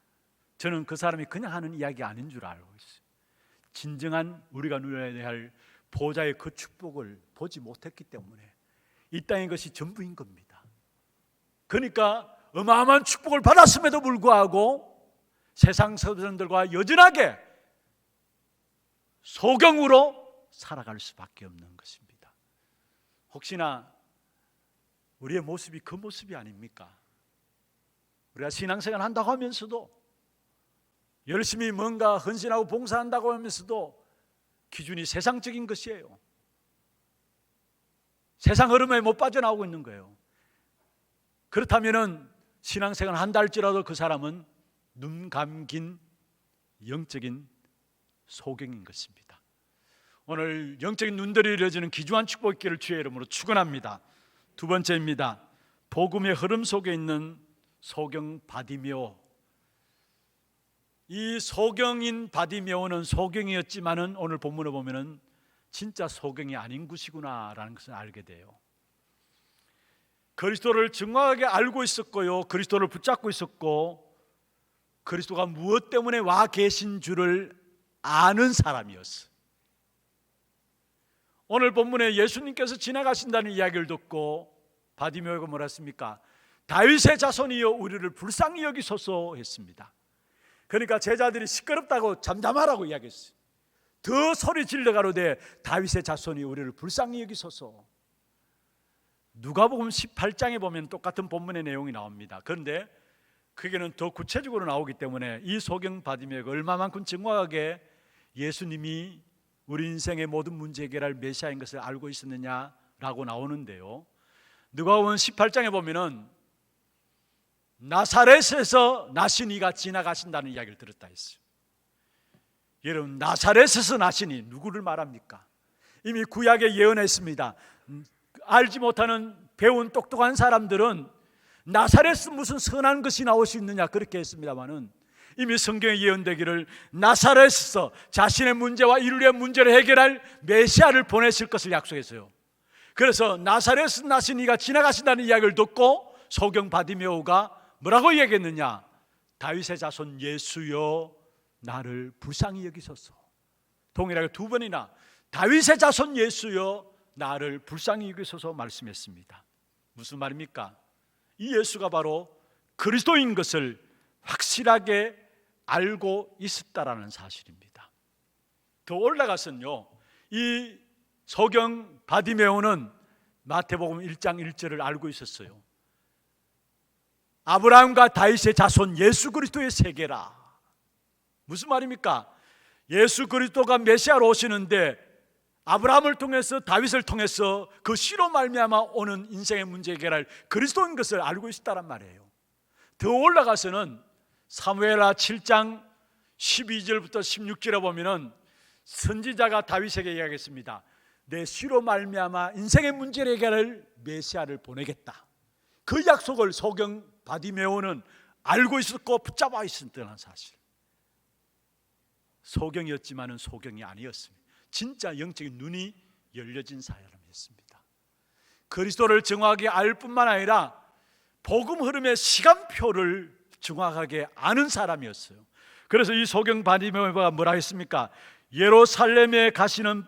저는 그 사람이 그냥 하는 이야기 아닌 줄 알고 있어요. 진정한 우리가 누려야 할 보좌의 그 축복을 보지 못했기 때문에 이 땅의 것이 전부인 겁니다. 그러니까 어마어마한 축복을 받았음에도 불구하고 세상 사람들과 여전하게 소경으로 살아갈 수밖에 없는 것입니다. 혹시나 우리의 모습이 그 모습이 아닙니까? 우리가 신앙생활 한다고 하면서도, 열심히 뭔가 헌신하고 봉사한다고 하면서도 기준이 세상적인 것이에요. 세상 흐름에 못 빠져나오고 있는 거예요. 그렇다면 신앙생활 한다 할지라도 그 사람은 눈 감긴 영적인 소경인 것입니다. 오늘 영적인 눈들이 열려지는 귀중한 축복 있기를 주의 이름으로 축원합니다. 두 번째입니다. 복음의 흐름 속에 있는 소경 바디메오. 이 소경인 바디메오는 소경이었지만은 오늘 본문을 보면은 진짜 소경이 아닌 것이구나라는 것을 알게 돼요. 그리스도를 정확하게 알고 있었고요, 그리스도를 붙잡고 있었고, 그리스도가 무엇 때문에 와 계신 줄을 아는 사람이었어. 오늘 본문에 예수님께서 지나가신다는 이야기를 듣고 바디메오가 뭐라 했습니까? 다윗의 자손이여 우리를 불쌍히 여기소서 했습니다. 그러니까 제자들이 시끄럽다고 잠잠하라고 이야기했어요. 더 소리 질러 가로되 다윗의 자손이 우리를 불쌍히 여기소서. 누가복음 18장에 보면 똑같은 본문의 내용이 나옵니다. 그런데 그게는 더 구체적으로 나오기 때문에 이 소경 바디메오가 얼마만큼 정확하게 예수님이 우리 인생의 모든 문제 해결할 메시아인 것을 알고 있었느냐라고 나오는데요, 누가복음 18장에 보면은 나사렛에서 나신 이가 지나가신다는 이야기를 들었다 했어요. 여러분, 나사렛에서 나신 이 누구를 말합니까? 이미 구약에 예언했습니다. 알지 못하는 배운 똑똑한 사람들은 나사렛은 무슨 선한 것이 나올 수 있느냐 그렇게 했습니다마는 이미 성경에 예언되기를 나사렛에서 자신의 문제와 인류의 문제를 해결할 메시아를 보내실 것을 약속했어요. 그래서 나사렛에서 나신 이가 지나가신다는 이야기를 듣고 소경 바디메오가 뭐라고 얘기했느냐? 다윗의 자손 예수여 나를 불쌍히 여기소서. 동일하게 두 번이나 다윗의 자손 예수여 나를 불쌍히 여기소서 말씀했습니다. 무슨 말입니까? 이 예수가 바로 그리스도인 것을 확실하게 알고 있었다라는 사실입니다. 더 올라가서는요, 이 소경 바디메오는 마태복음 1장 1절을 알고 있었어요. 아브라함과 다윗의 자손 예수 그리스도의 세계라. 무슨 말입니까? 예수 그리스도가 메시아로 오시는데 아브라함을 통해서 다윗을 통해서 그 씨로 말미암아 오는 인생의 문제 해결할 그리스도인 것을 알고 있었다란 말이에요. 더 올라가서는 사무엘하 7장 12절부터 16절에 보면은 선지자가 다윗에게 이야기했습니다. 내 씨로 말미암아 인생의 문제를 해결할 메시아를 보내겠다. 그 약속을 소경 바디메오는 알고 있었고 붙잡아 있었다는 사실. 소경이었지만은 소경이 아니었습니다. 진짜 영적인 눈이 열려진 사람이었습니다. 그리스도를 정확하게 알 뿐만 아니라 복음 흐름의 시간표를 정확하게 아는 사람이었어요. 그래서 이 소경 바디메오가 뭐라 했습니까? 예루살렘에 가시는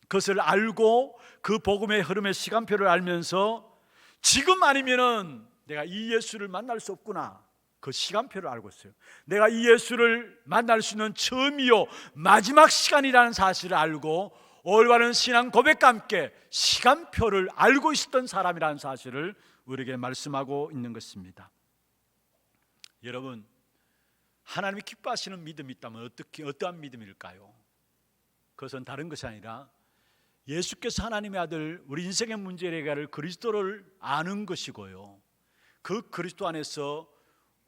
것을 알고 그 복음의 흐름의 시간표를 알면서 지금 아니면은 내가 이 예수를 만날 수 없구나. 그 시간표를 알고 있어요. 내가 이 예수를 만날 수 있는 처음이요 마지막 시간이라는 사실을 알고 올바른 신앙 고백과 함께 시간표를 알고 있었던 사람이라는 사실을 우리에게 말씀하고 있는 것입니다. 여러분, 하나님이 기뻐하시는 믿음이 있다면 어떠한 믿음일까요? 그것은 다른 것이 아니라 예수께서 하나님의 아들, 우리 인생의 문제를 해결할 그리스도를 아는 것이고요, 그 그리스도 안에서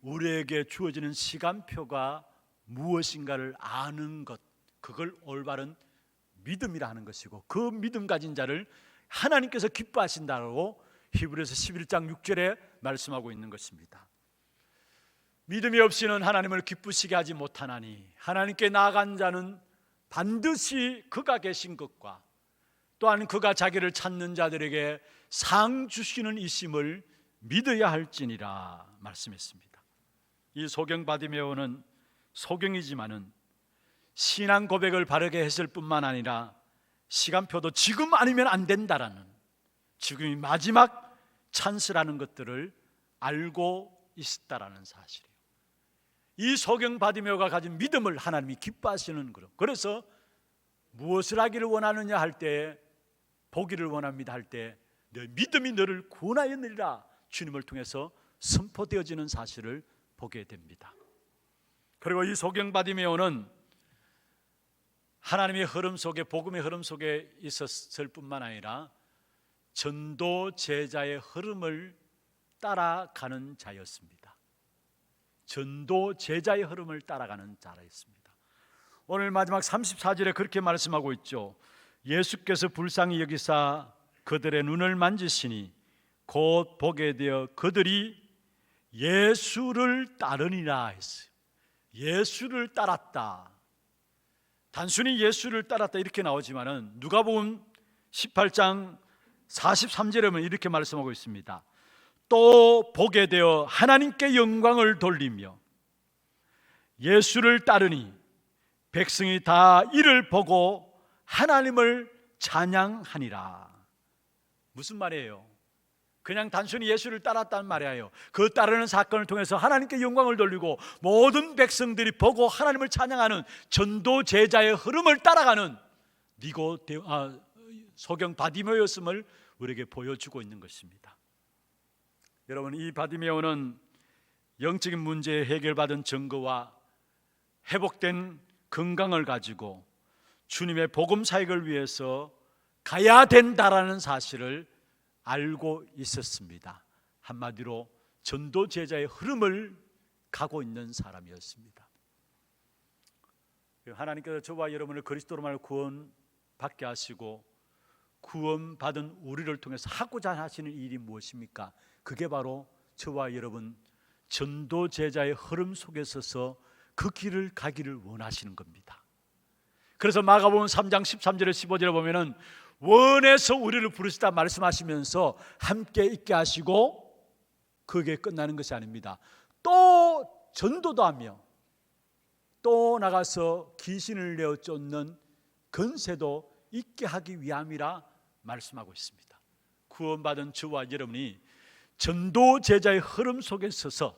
우리에게 주어지는 시간표가 무엇인가를 아는 것, 그걸 올바른 믿음이라 하는 것이고, 그 믿음 가진 자를 하나님께서 기뻐하신다고 히브리서 11장 6절에 말씀하고 있는 것입니다. 믿음이 없이는 하나님을 기쁘시게 하지 못하나니 하나님께 나아간 자는 반드시 그가 계신 것과 또한 그가 자기를 찾는 자들에게 상 주시는 이심을 믿어야 할지니라 말씀했습니다. 이 소경 바디메오는 소경이지만은 신앙 고백을 바르게 했을 뿐만 아니라 시간표도 지금 아니면 안 된다라는, 지금이 마지막 찬스라는 것들을 알고 있었다라는 사실이에요. 이 소경 바디메오가 가진 믿음을 하나님이 기뻐하시는 거로, 그래서 무엇을 하기를 원하느냐 할 때, 보기를 원합니다 할 때 내 믿음이 너를 구원하였느니라 주님을 통해서 선포되어지는 사실을 보게 됩니다. 그리고 이 소경 바디메오는 하나님의 흐름 속에, 복음의 흐름 속에 있었을 뿐만 아니라 전도 제자의 흐름을 따라가는 자였습니다. 전도 제자의 흐름을 따라가는 자였습니다. 오늘 마지막 34절에 그렇게 말씀하고 있죠. 예수께서 불쌍히 여기사 그들의 눈을 만지시니 곧 보게 되어 그들이 예수를 따르니라 했어요. 예수를 따랐다. 단순히 예수를 따랐다 이렇게 나오지만은 누가복음 18장 43절에 보면 이렇게 말씀하고 있습니다. 또 보게 되어 하나님께 영광을 돌리며 예수를 따르니 백성이 다 이를 보고 하나님을 찬양하니라. 무슨 말이에요? 그냥 단순히 예수를 따랐다는 말이 아니에요. 그 따르는 사건을 통해서 하나님께 영광을 돌리고 모든 백성들이 보고 하나님을 찬양하는 전도 제자의 흐름을 따라가는 소경 바디메오였음을 우리에게 보여주고 있는 것입니다. 여러분, 이 바디메오는 영적인 문제에 해결받은 증거와 회복된 건강을 가지고 주님의 복음 사역을 위해서 가야 된다라는 사실을 알고 있었습니다. 한마디로 전도 제자의 흐름을 가고 있는 사람이었습니다. 하나님께서 저와 여러분을 그리스도로 구원받게 하시고 구원받은 우리를 통해서 하고자 하시는 일이 무엇입니까? 그게 바로 저와 여러분 전도 제자의 흐름 속에 서서 그 길을 가기를 원하시는 겁니다. 그래서 마가복음 3장 13절에 15절에 보면은 원해서 우리를 부르시다 말씀하시면서 함께 있게 하시고 그게 끝나는 것이 아닙니다. 또 전도도 하며 또 나가서 귀신을 내어 쫓는 권세도 있게 하기 위함이라 말씀하고 있습니다. 구원받은 저와 여러분이 전도 제자의 흐름 속에 서서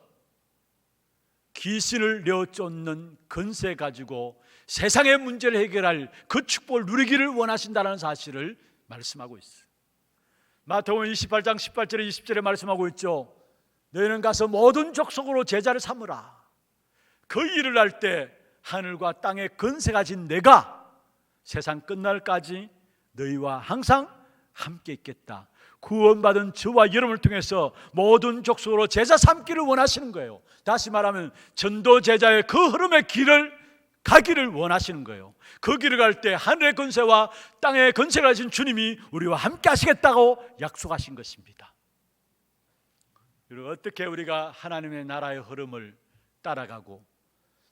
귀신을 내어 쫓는 권세 가지고 세상의 문제를 해결할 그 축복을 누리기를 원하신다는 사실을 말씀하고 있어요. 마태복음 28장 18절에 20절에 말씀하고 있죠. 너희는 가서 모든 족속으로 제자를 삼으라. 그 일을 할 때 하늘과 땅의 권세 가진 내가 세상 끝날까지 너희와 항상 함께 있겠다. 구원받은 저와 여러분을 통해서 모든 족속으로 제자 삼기를 원하시는 거예요. 다시 말하면 전도 제자의 그 흐름의 길을 가기를 원하시는 거예요. 그 길을 갈 때 하늘의 권세와 땅의 권세를 가진 주님이 우리와 함께 하시겠다고 약속하신 것입니다. 그리고 어떻게 우리가 하나님의 나라의 흐름을 따라가고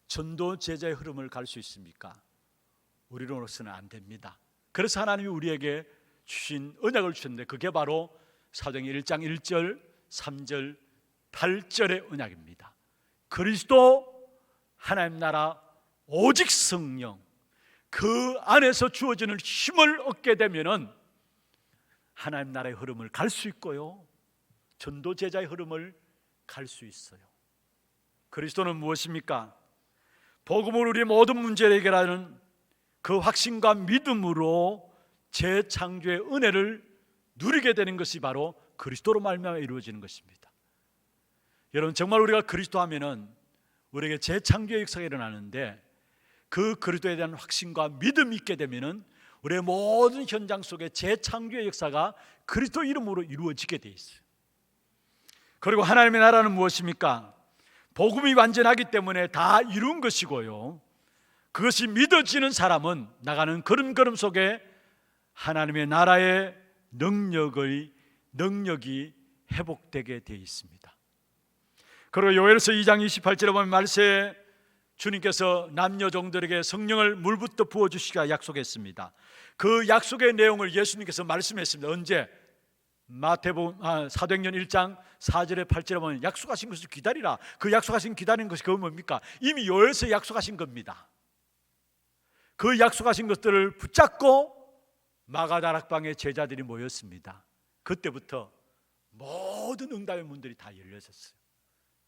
전도 제자의 흐름을 갈 수 있습니까? 우리로서는 안 됩니다. 그래서 하나님이 우리에게 주신 언약을 주셨는데 그게 바로 사도행전 1장 1절, 3절, 8절의 언약입니다. 그리스도 하나님 나라 오직 성령 그 안에서 주어지는 힘을 얻게 되면은 하나님 나라의 흐름을 갈 수 있고요, 전도 제자의 흐름을 갈 수 있어요. 그리스도는 무엇입니까? 복음으로 우리의 모든 문제를 해결하는 그 확신과 믿음으로 재창조의 은혜를 누리게 되는 것이 바로 그리스도로 말미암아 이루어지는 것입니다. 여러분, 정말 우리가 그리스도 하면은 우리에게 재창조의 역사가 일어나는데 그 그리스도에 대한 확신과 믿음이 있게 되면은 우리의 모든 현장 속에 재창조의 역사가 그리스도 이름으로 이루어지게 돼 있어요. 그리고 하나님의 나라는 무엇입니까? 복음이 완전하기 때문에 다 이룬 것이고요, 그것이 믿어지는 사람은 나가는 걸음걸음 속에 하나님의 나라의 능력이 회복되게 되어 있습니다. 그리고 요엘서 2장 28절에 보면 말세에 주님께서 남녀 종들에게 성령을 물부터 부어주시기가 약속했습니다. 그 약속의 내용을 예수님께서 말씀했습니다. 언제? 사도행전 1장 4절에 8절에 보면 약속하신 것을 기다리라. 그 약속하신 기다리는 것이 그건 뭡니까? 이미 요엘서에 약속하신 겁니다. 그 약속하신 것들을 붙잡고 마가다락방에 제자들이 모였습니다. 그때부터 모든 응답의 문들이 다 열렸었어요.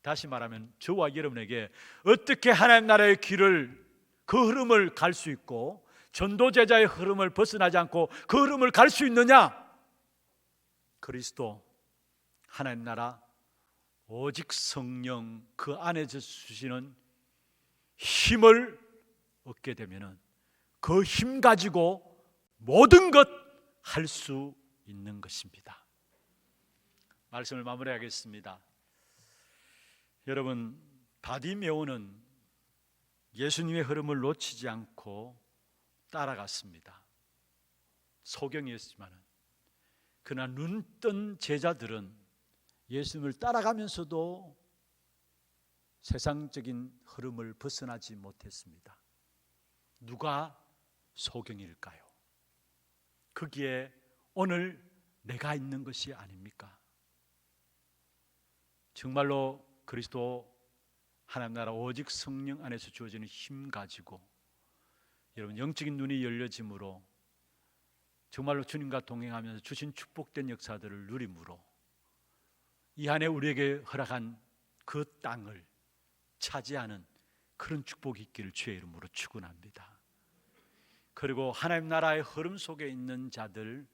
다시 말하면 저와 여러분에게 어떻게 하나님 나라의 길을, 그 흐름을 갈 수 있고 전도 제자의 흐름을 벗어나지 않고 그 흐름을 갈 수 있느냐? 그리스도 하나님 나라 오직 성령 그 안에서 주시는 힘을 얻게 되면은 그 힘 가지고 모든 것 할 수 있는 것입니다. 말씀을 마무리하겠습니다. 여러분, 바디메오는 예수님의 흐름을 놓치지 않고 따라갔습니다. 소경이었지만 그러나 눈뜬 제자들은 예수님을 따라가면서도 세상적인 흐름을 벗어나지 못했습니다. 누가 소경일까요? 거기에 오늘 내가 있는 것이 아닙니까? 정말로 그리스도 하나님 나라 오직 성령 안에서 주어지는 힘 가지고 여러분 영적인 눈이 열려짐으로 정말로 주님과 동행하면서 주신 축복된 역사들을 누림으로 이 안에 우리에게 허락한 그 땅을 차지하는 그런 축복이 있기를 주의 이름으로 축원합니다. 그리고 하나님 나라의 흐름 속에 있는 자들,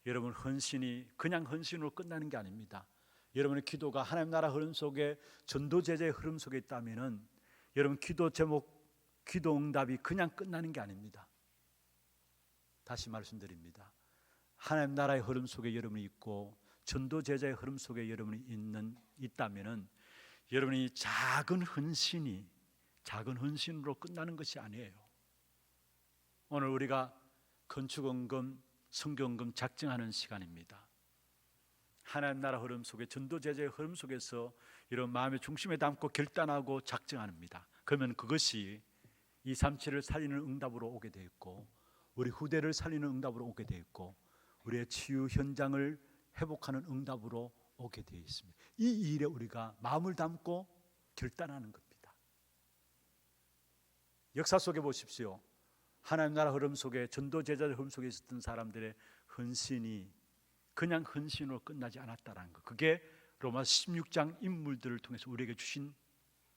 여러분 헌신이 그냥 헌신으로 끝나는 게 아닙니다. 여러분의 기도가 하나님 나라 흐름 속에 전도 제자의 흐름 속에 있다면은 여러분 기도 제목, 기도 응답이 그냥 끝나는 게 아닙니다. 다시 말씀드립니다. 하나님 나라의 흐름 속에 여러분이 있고 전도 제자의 흐름 속에 여러분이 있다면은 여러분이 작은 헌신으로 끝나는 것이 아니에요. 오늘 우리가 건축원금, 성경원금 작정하는 시간입니다. 하나님 나라 흐름 속에 전도 제자의 흐름 속에서 이런 마음의 중심에 담고 결단하고 작정합니다. 그러면 그것이 237을 살리는 응답으로 오게 되어 있고 우리 후대를 살리는 응답으로 오게 되어 있고 우리의 치유 현장을 회복하는 응답으로 오게 되어 있습니다. 이 일에 우리가 마음을 담고 결단하는 겁니다. 역사 속에 보십시오. 하나님 나라 흐름 속에 전도 제자의 흐름 속에 있었던 사람들의 헌신이 그냥 헌신으로 끝나지 않았다는 것. 그게 로마서 16장 인물들을 통해서 우리에게 주신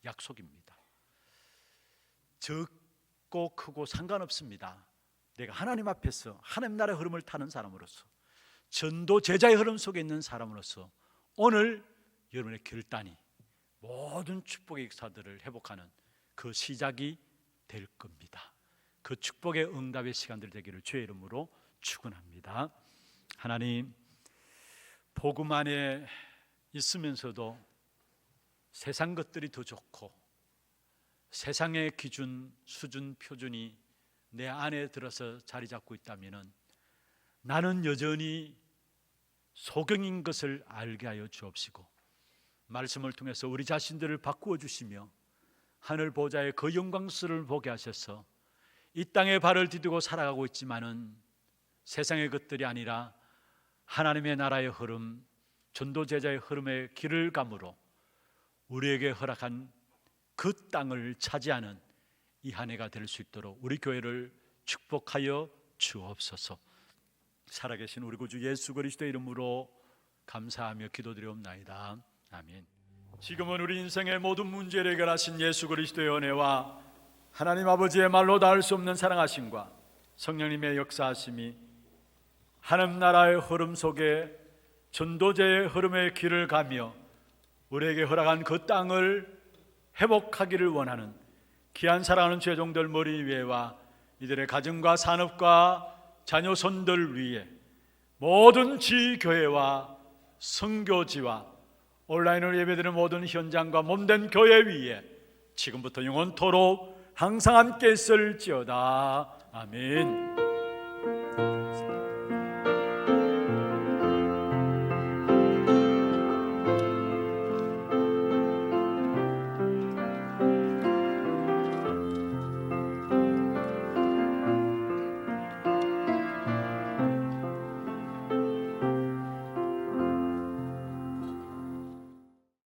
약속입니다. 적고 크고 상관없습니다. 내가 하나님 앞에서 하나님 나라의 흐름을 타는 사람으로서, 전도 제자의 흐름 속에 있는 사람으로서 오늘 여러분의 결단이 모든 축복의 역사들을 회복하는 그 시작이 될 겁니다. 그 축복의 응답의 시간들 되기를 주의 이름으로 축원합니다. 하나님, 복음 안에 있으면서도 세상 것들이 더 좋고 세상의 기준, 수준, 표준이 내 안에 들어서 자리 잡고 있다면 나는 여전히 소경인 것을 알게 하여 주옵시고, 말씀을 통해서 우리 자신들을 바꾸어 주시며 하늘 보좌의 그 영광스러움을 보게 하셔서 이 땅에 발을 디디고 살아가고 있지만은 세상의 것들이 아니라 하나님의 나라의 흐름, 전도 제자의 흐름의 길을 감으로 우리에게 허락한 그 땅을 차지하는 이 한 해가 될 수 있도록 우리 교회를 축복하여 주옵소서. 살아계신 우리 구주 예수 그리스도의 이름으로 감사하며 기도드리옵나이다. 아멘. 지금은 우리 인생의 모든 문제를 해결하신 예수 그리스도의 은혜와 하나님 아버지의 말로 닿을 수 없는 사랑하심과 성령님의 역사하심이 하나님 나라의 흐름 속에 전도제의 흐름의 길을 가며 우리에게 허락한 그 땅을 회복하기를 원하는 귀한 사랑하는 죄종들 머리 위에와 이들의 가정과 산업과 자녀손들 위에 모든 지교회와 선교지와 온라인으로 예배드리는 모든 현장과 몸된 교회 위에 지금부터 영원토록 항상 함께 있을지어다. 아멘.